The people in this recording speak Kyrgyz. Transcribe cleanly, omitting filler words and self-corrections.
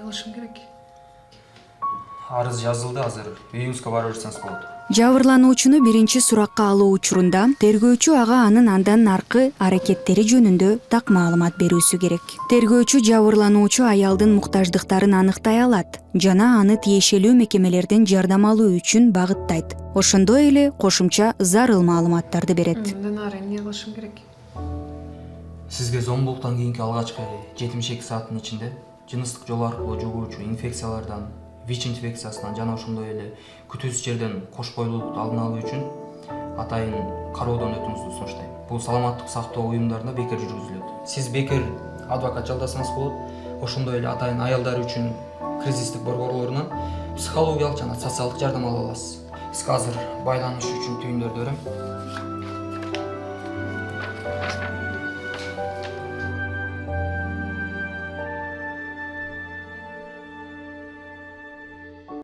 кылышым керек? Арыз жазылды, азыр үйүңүзгө бара берсеңиз болот. Жабырлануучуну биринчи суракка алуу учурунда тергөөчү ага анын андан аркы аракеттери жөнүндө так маалымат берүүсү керек. Тергөөчү жабырлануучу аялдын муктаждыктарын аныктай алат жана аны тиешелүү мекемелерден жардам алуу үчүн багыттайт. Ошондой эле кошумча зарыл маалыматтарды берет. Мындан ары эмне кылышым керек? Сизге зомбулуктан кийинки алгачкы 72 сааттын ичинде жыныстык жол аркылуу жугуучу инфекциялардан, ВИЧ инфекциясынан жана ошондой эле күтүүсүз жерден кош бойлуулукту алдын алуу үчүн атайын кароодон өтүүңүздү сунуштайм. Бул саламаттык сактоо уюмдарында бекер жүргүзүлөт. Сиз бекер адвокат жалдасаңыз болот. Ошондой эле атайын аялдар үчүн кризистик борборлорунан психологиялык жана социалдык жардам ала аласыз. Сизге азыр байланыш үчүн түйүндөрдү берем.